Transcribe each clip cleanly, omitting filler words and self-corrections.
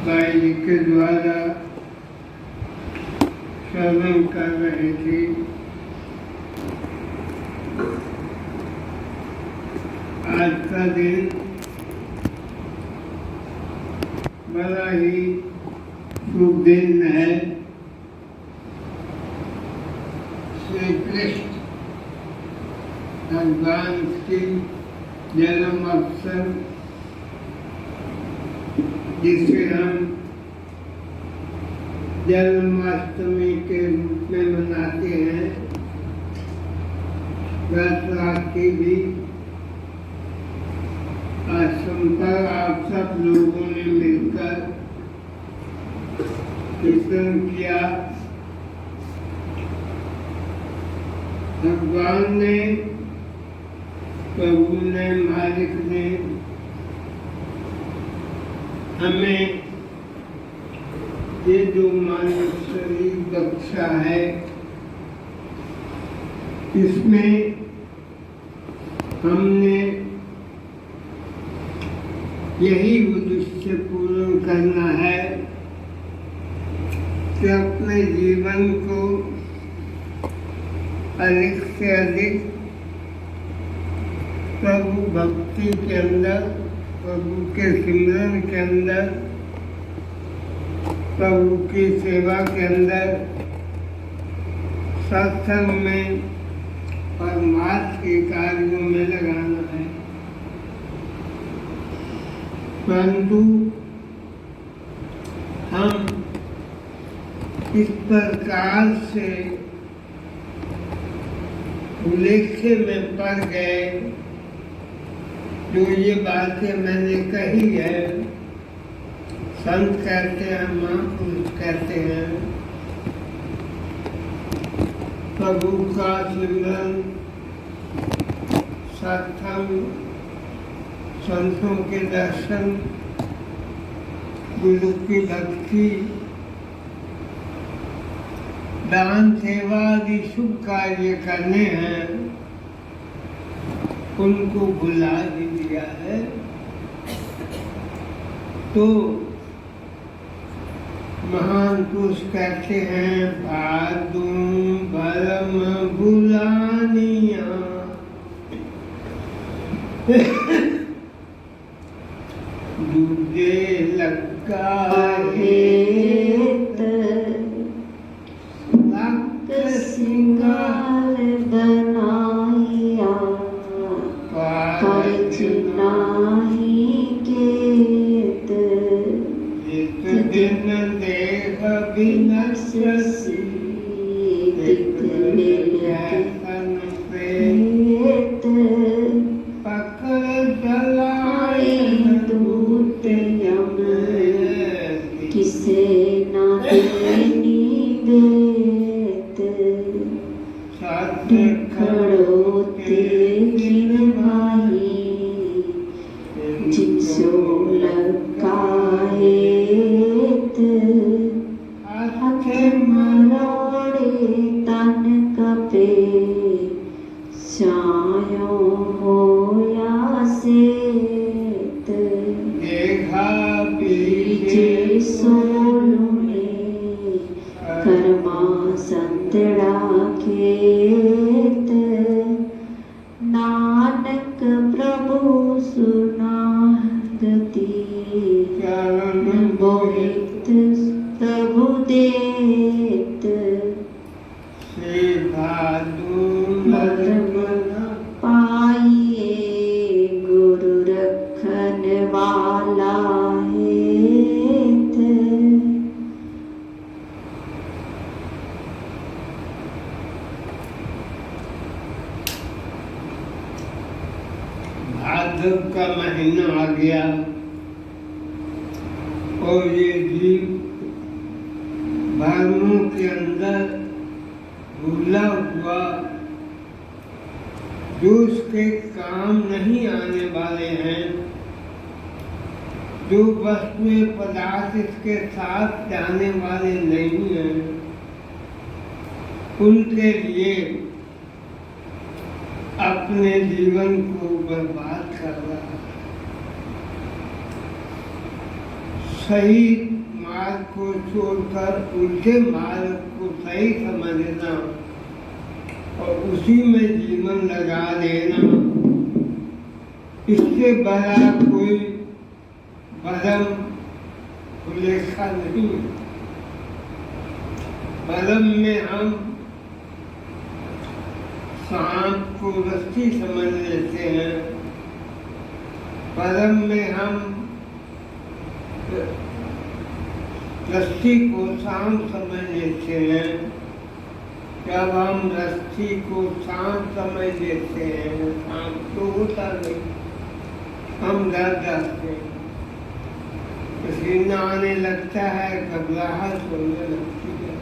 भाई के द्वारा श्रवण कर रहे थे। आज का दिन बड़ा ही शुभ दिन है। श्री कृष्ण भगवान की जन्म अवसर, जिसे हम जन्माष्टमी के रूप में मनाते हैं। राखी भी आश्रम पर आप सब लोगों ने मिलकर कीर्तन किया। भगवान ने, प्रभु ने, मालिक ने हमें ये जो मानव शरीर बख्शा है, इसमें हमने यही उद्देश्य पूर्ण करना है कि अपने जीवन को अधिक से अधिक प्रभु भक्ति के अंदर, प्रभु के सिमरन के अंदर, प्रभु की सेवा के अंदर, सत्संग में, परमार्थ के कार्यों में लगाना है। परंतु हम इस प्रकार से उल्लेख्य में पड़ गए, जो ये बातें मैंने कही है, संत कहते हैं, महापुरुष कहते हैं, प्रभु का सिमरन, सत्संग, संतों के दर्शन, गुरु की भक्ति, दान सेवा आदि शुभ कार्य करने हैं, उनको भुला भी दिया है। तो महान पुरुष कहते हैं, भादू भरम भुलानिया दूजे लगा हेत लक सिंगार बनाया पारच नाही केत एक दिन देह विनश्यसि एक निर्यसन प्रेत पकड़ जलाए दूत यम किसे न देनी देत सत्य खड़ोते गिर भाई जिसो लगाएत हाथ मरोड़े तन कपे सायो होया सेत देखा बीजे सोलुने कर्मा संतड़ा खेत नानक प्रभु सुनागति चरण बोहित प्रभु देत से भादु पाइए गुरु रखन वाला हेत। भाद्र का महीना आ गया और ये जीव धर्मों के अंदर भूला हुआ, जो उसके काम नहीं आने वाले हैं, जो वस्तुएं पदार्थ इसके साथ जाने वाले नहीं हैं, उनके लिए अपने जीवन को बर्बाद कर रहा है। सही मार्ग को छोड़कर उल्टे मार्ग को सही समझना और उसी में जीवन लगा देना, इससे बड़ा कोई भरम उल्लेखा नहीं। भरम में हम सांप को रस्सी समझ लेते हैं, भरम में हम रस्सी को सांप समझ लेते हैं। जब हम रस्सी को सांप समझ लेते हैं, सांप तो होता नहीं, हम डर जाते हैं, पसीना आने लगता है, घबराहट होने लगती है।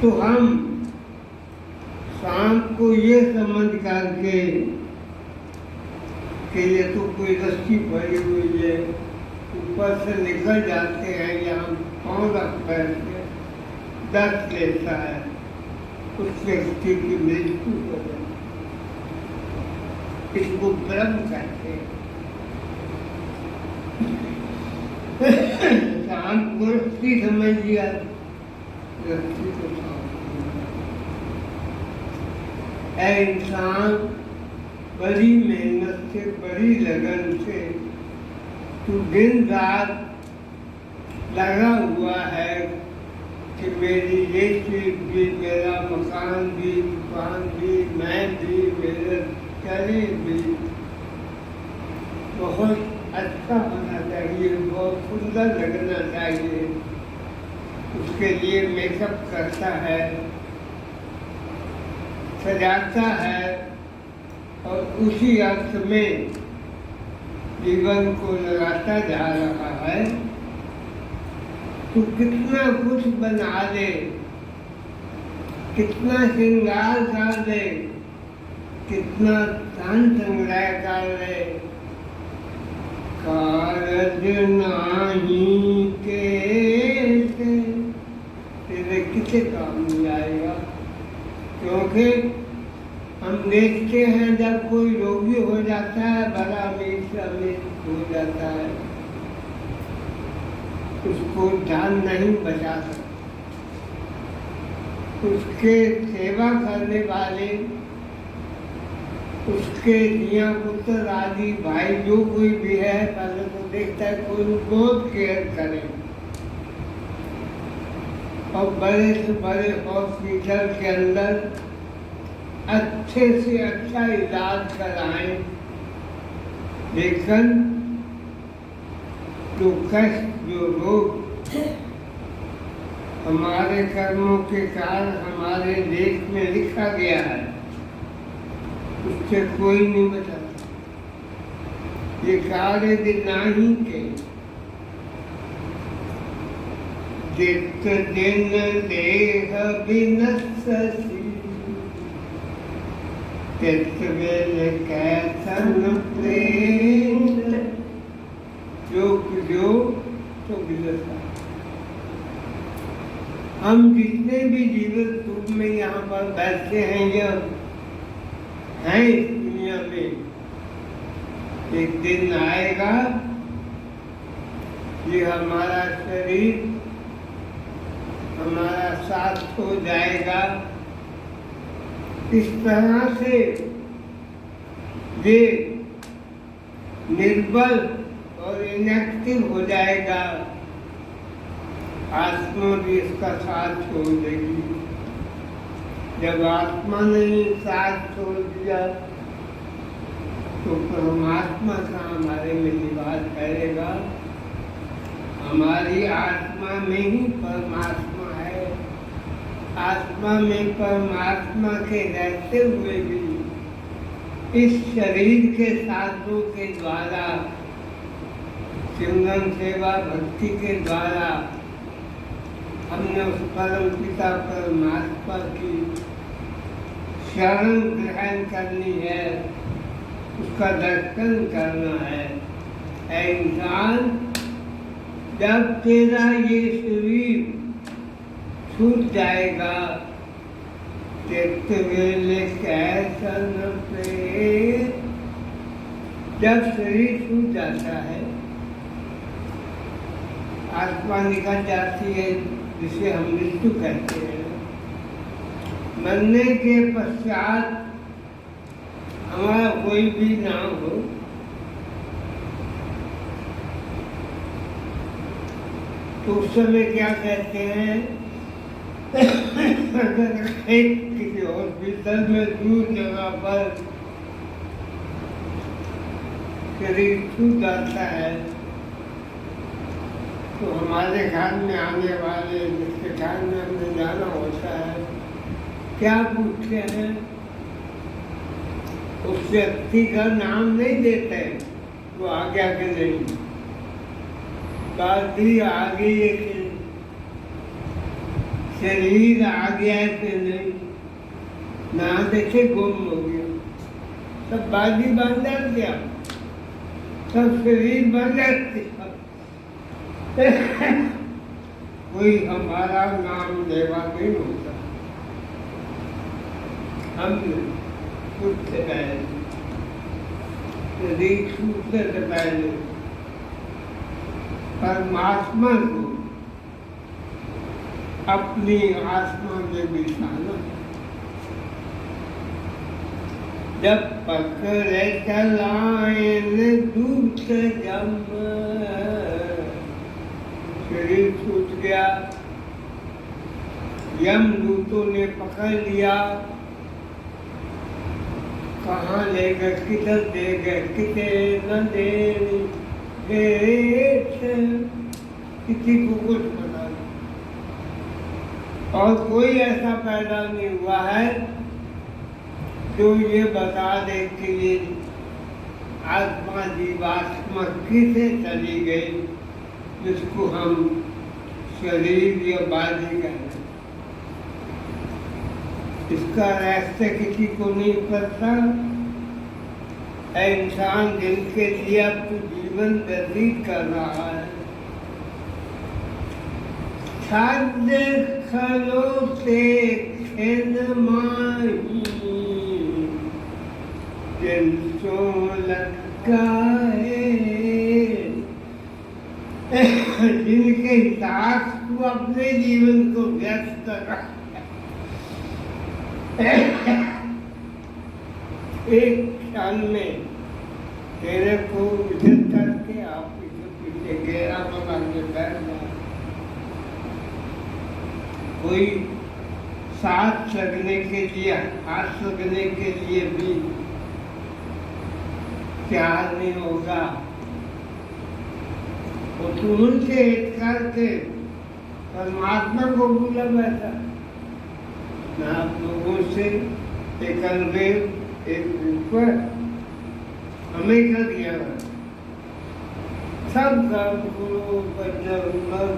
तो हम सांप को ये समझ करके कि ये तो कोई रस्सी भरी हुई है, ऊपर से निकल जाते हैं या हम पाँव रख बैठते, दर्द लेता है, उस व्यक्ति की मृत्यु हो जाती, इसको भ्रम कहते हैं। सांप को रस्सी समझ लिया, रस्सी को इंसान बड़ी मेहनत से, बड़ी लगन से तो दिन रात लगा हुआ है कि मेरी ये चीज भी, मेरा मकान भी, दुकान भी, मैं भी, मेरे चले भी बहुत अच्छा होना चाहिए, बहुत सुंदर लगना चाहिए। उसके लिए मेकअप करता है, सजाता है और उसी अर्थ में जीवन को लगाता जा रहा है। तो कितना कुछ बना दे, कितना श्रृंगार कर दे, कितना धन संग्रह कर ले, कारज नाही कैसे तेरे किसे काम नहीं आएगा। क्योंकि हम देखते हैं जब कोई रोगी हो जाता है, बड़ा अमीर से अमीर हो जाता है, उसको जान नहीं बचा सकता, उसके सेवा करने वाले, उसके दिया पुत्र आदि भाई जो कोई भी है, पहले तो देखता है कोई बहुत केयर करे और बड़े से बड़े हॉस्पिटल के अंदर अच्छे से अच्छा इलाज कराएं, लेकिन जो कष्ट, जो रोग हमारे कर्मों के कारण हमारे देश में लिखा गया है, उससे कोई नहीं बचाता। ये कार्य नहीं के जित दिन देह विनश्यति तितवेल कैसन प्रेम जो तो विलसा। हम जितने भी जीवन रूप में यहाँ पर बैठे हैं या हैं इस दुनिया में, एक दिन आएगा ये हमारा शरीर हमारा साथ हो जाएगा। इस तरह से ये निर्बल और इनएक्टिव हो जाएगा, आत्मा भी इसका साथ छोड़ देगी। जब आत्मा ने साथ छोड़ दिया तो परमात्मा का हमारे में निवास करेगा। हमारी आत्मा में ही परमात्मा है। आत्मा में परमात्मा के रहते हुए भी इस शरीर के साधनों के द्वारा, सिमरन सेवा भक्ति के द्वारा हमने उस परम पिता परमात्मा की शरण ग्रहण करनी है, उसका दर्शन करना है। ऐ इंसान, जब तेरा ये शरीर छूट जाएगा, जब शरीर छूट जाता है, आत्मा निकल जाती है, जिसे हम मृत्यु कहते हैं। मरने के पश्चात हमारा कोई भी नाम हो, तो उस समय क्या कहते हैं, अगर किसी हॉस्पिटल में दूर जगह पर शरीर छूट जाता है, तो हमारे घर में आने वाले जिसके घर में हमने जाना होता है, क्या पूछते हैं, उस व्यक्ति का नाम नहीं देते, वो आ गया कि नहीं, बात आ गई है कि शरीर आ गया है कि नहीं, ना देखे गुम हो गया, सब बाजी बन जाती, सब शरीर बन जाती, कोई हमारा नाम लेवा नहीं होता। हम छूटते पहले, शरीर छूटने से पहले परमात्मा को अपनी आत्मा में बिठाना। जब पकड़े चलाएं दूत जम, शरीर छूट गया, यम दूतों ने पकड़ लिया, कहाँ ले गए, किधर दे गए, कितने न दे किसी को कुछ पता नहीं, और कोई ऐसा पैदा नहीं हुआ है जो ये बता दे कि ये आत्मा जीवात्मा किसे चली गई, जिसको हम शरीर या बाधी कहते, इसका रहस्य किसी को नहीं पता। इंसान जिनके लिए अब तो जीवन व्यतीत कर रहा है, खाद्य खलो से खेद माही, दिल सो लटका है, जिनके हिसाब को अपने जीवन को व्यस्त कर रहा है, एक क्षण में तेरे को इधर करके आप इधर पीछे घेरा बना के बैठ जाए। कोई साथ लगने के लिए, हाथ लगने के लिए भी तैयार नहीं होगा, वो तो उनसे हित करके परमात्मा को भूला बैठा। मैं आप लोगों से एक अलवेव, एक ऊपर हमें कर दिया, सब काम करो, बदल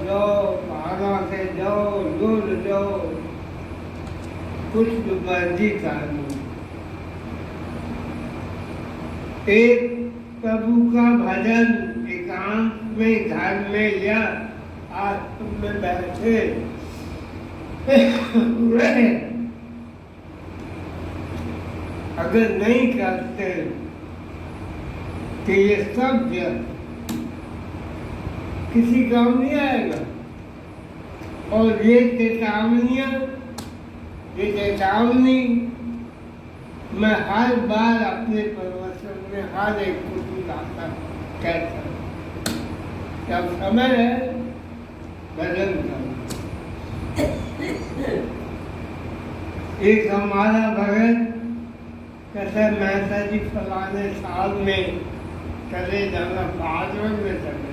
जाओ, भागा से जाओ, दूर जाओ, कुछ मर्जी कर लो। एक प्रभु का भजन एकांत में घर में या आश्रम में बैठे रहे, अगर नहीं करते कि ये सब किसी काम नहीं आएगा। और ये चेतावनियाँ, ये चेतावनी मैं हर बार अपने प्रवचन में हर एक को सुनाता कहता, जब समय है भजन करो। एक हमारा भगत कहते महता जी फलाने साल में चले जाना, भादवन में चले,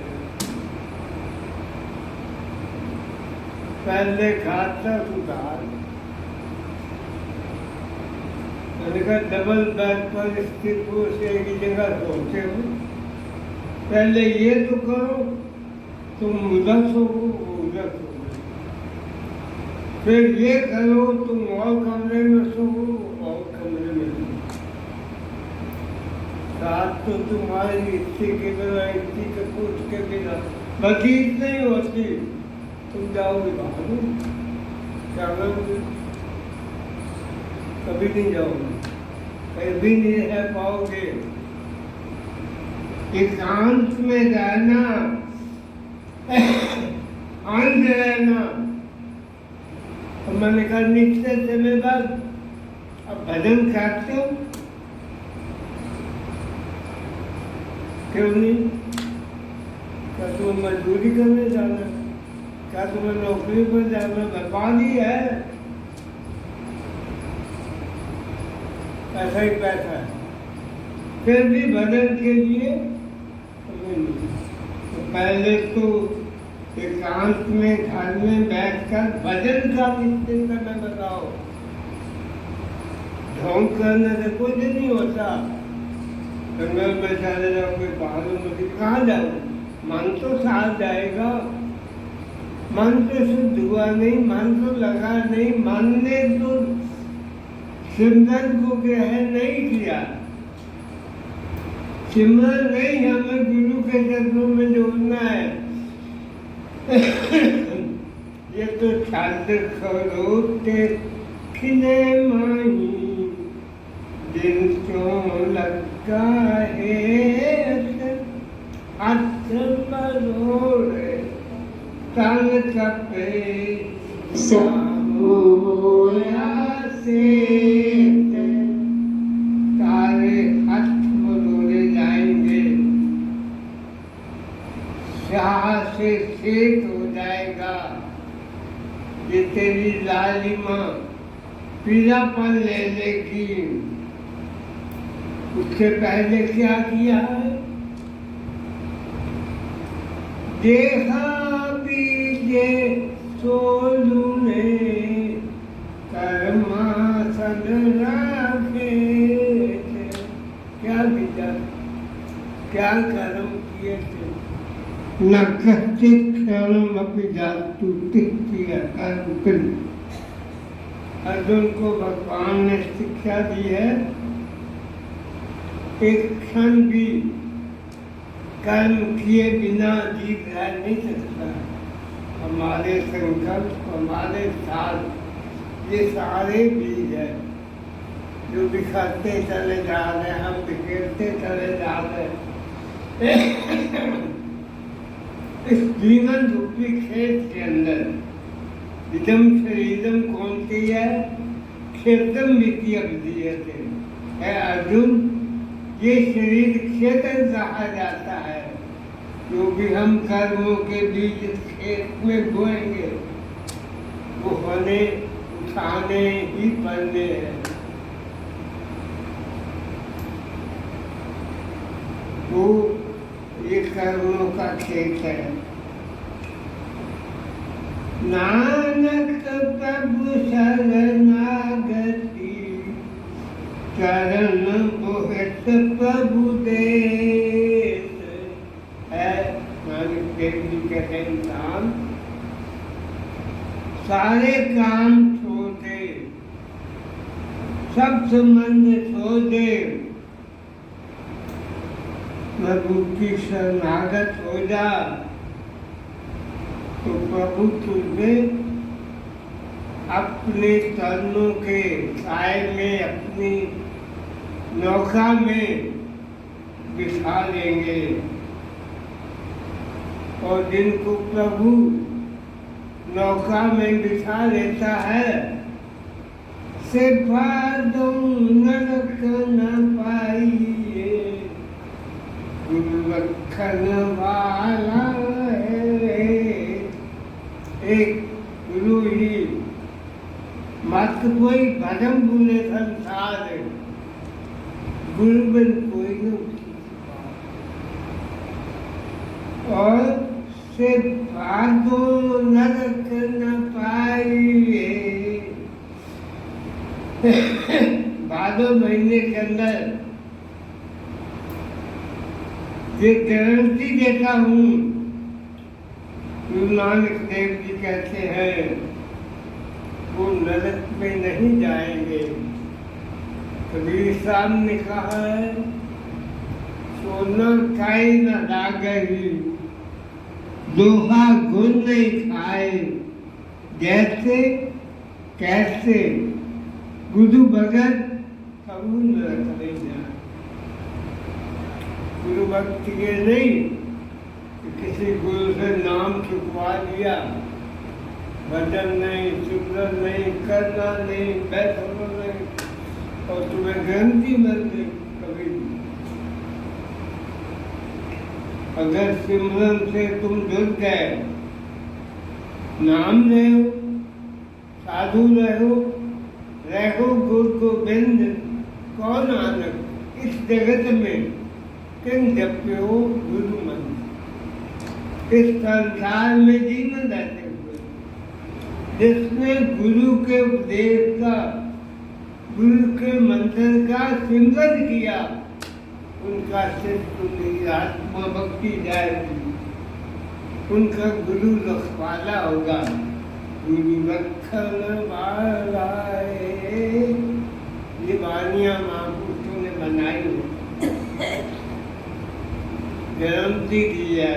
पहले खाता सुधार, मैंने कहा डबल बेड पर स्थित हो से एक जगह सोते हो, पहले ये तो करो, तुम उधर सो उधर सो, फिर ये करो, तुम और कमरे में सो और कमरे में सो। रात तो तुम्हारी इच्छी के बिना, इच्छी के पूछ के बिना बतीत नहीं होती, तुम जाओगे बाहर, क्या करोगे? कभी नहीं जाओगे, कहीं भी नहीं रह पाओगे। एकांत में रहना, शांत रहना। तो मैंने कहा निश्चय समय बाद अब भजन करते हो क्यों नहीं? क्या तुम्हें मजदूरी करने जाना, क्या तुम्हें नौकरी पर जाना, बर्बादी है, ऐसा ही पैसा है। फिर भी भजन के लिए तो पहले तो एकांत में घर में बैठकर भजन का निश्चय समय बताओ। ढोंग करने से कुछ नहीं होता। जंगल में चले जाओगे, पहाड़ों में, कहाँ जाओ? मन तो साथ जाएगा, मन तो शुद्ध हुआ नहीं, मन तो लगा नहीं, मन ने तो सिमरन को ग्रहण नहीं किया। सिमरन नहीं, हमें गुरु के चरणों में जोड़ना है। ये तो छात्र खरोते खिले माही दिन क्यों लगा है हाथ मरोड़े तन कपे होया से तारे हाथ मरोड़े जाएंगे, शाह से शेख हो जाएगा। ये तेरी लालिमा पीलापन ले लेगी। उससे पहले क्या किया है? देखा बीजे सोलू ने कर्मासन राखे थे। क्या बीजा, क्या कर्म किए थे? न कश्चित् क्षणम अपि जातु तिष्ठति कर्म। अर्जुन को भगवान ने शिक्षा दी है, एक क्षण भी कर्म किए बिना जीव रह नहीं सकता। हमारे संकल्प, हमारे साथ ये सारे बीज है जो बिखरते चले जा रहे हैं, हम बिखेरते चले जा रहे हैं। इस जीवन रूपी खेत के अंदर इदम शरीरम कौन सी है? क्षेत्रम वित्तीय अभिधीयते है अर्जुन। ये शरीर क्षेत्र कहा जाता है। जो भी हम कर्मों के बीज खेत में बोएंगे वो होने उठाने ही पड़ने हैं। वो ये कर्मों का खेत है। नानक प्रभु शरणागति चरण मोहित प्रभु देश है। नानक देव जी कहते इंसान सारे काम छोड़ दे, सब संबंध छोड़ दे, प्रभु की शरणागत हो जा तो प्रभु तुझे अपने चरणों के साए में, अपनी नौका में बिठा लेंगे। और जिनको प्रभु नौका में बिठा लेता है से भादों नरक न पाइए। गुरु रखन वाला है एक गुरु ही, मत कोई भजन भूले संसार, गुरु बिन कोई न। और से भादों नरक न पाइए। भादों महीने के अंदर ये गारंटी देता हूँ, गुरु नानक देव जी कहते हैं वो नरक में नहीं जाएंगे। कबीर साहब ने कहा है सोना खाए न लागही, दोहा गुण नहीं खाए, जैसे कैसे गुरु भगत कबू नरक नहीं जाए। गुरु भक्ति के नहीं कि किसी गुरु से नाम चुकवा दिया, भजन नहीं, सिमरन नहीं, करना नहीं, बैठना नहीं, और तुम्हें ग्रंथि बन गई कभी। अगर सिमरन से तुम जुड़ गए, नाम रहो, साधु रहो गुरु गोविंद, कौन आनक इस जगत में किन जप्यो गुरु मंत्र। इस संसार में जीवन रहते हुए जिसने गुरु के उपदेश का, गुरु के मंत्र का सिमरन किया, उनका सिर्फ उनकी आत्मा भक्ति जाएगी, उनका गुरु रखवाला होगा। गुरु रखन वाला है, ये वाणियां महापुरुषों ने बनाई है, गारंटी दी है।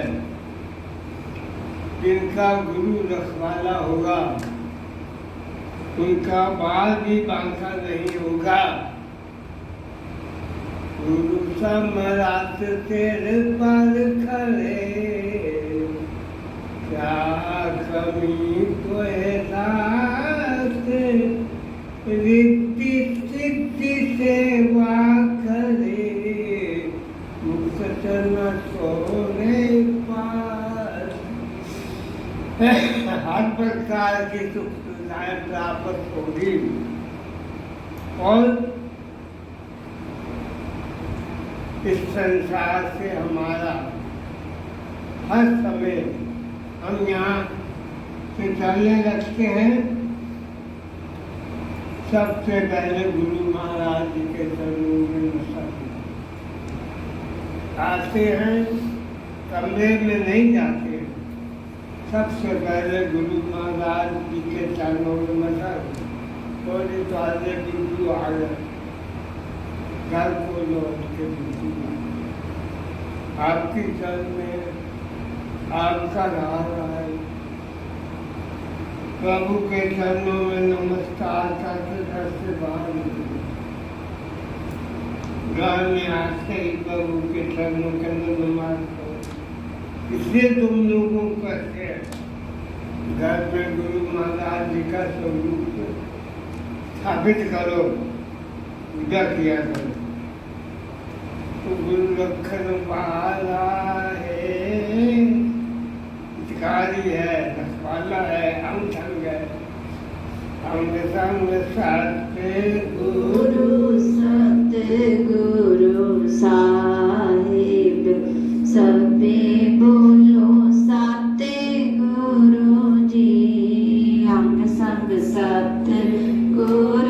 जिनका गुरु रखवाला होगा उनका बाल भी बांका नहीं होगा। गुरु समरात तेरे पर खड़े, क्या कमी तो दास, रिद्धि सिद्धि सेवा करे, मुक्त न सोने पास। हर प्रकार की सुख सुविधाएं प्राप्त होगी और इस संसार से हमारा हर समय, हम यहाँ से चलने लगते हैं, सबसे पहले गुरु महाराज जी के चरणों में नमस्कार आते हैं, कमरे में नहीं जाते हैं, सबसे पहले गुरु महाराज जी के चरणों में नमस्कार। थोड़ी तो आगे गुरु आ गए, घर को लौट के आपकी चरण में आपका रहा है। प्रभु के चरणों में नमस्कार करते करते बाहर घर में आते ही प्रभु के चरणों के अंदर नमाज करो। इसलिए तुम लोगों को कहते हैं घर में गुरु महाराज जी का स्वरूप स्थापित करो, पूजा किया करो। तो गुरु रखन वाला है, हितकारी है, रखवाला है, हम संग है, अंग संग गुरु सतगुरु साहिब, सबे बोलो सतगुरु जी। अंग संग सतगुरु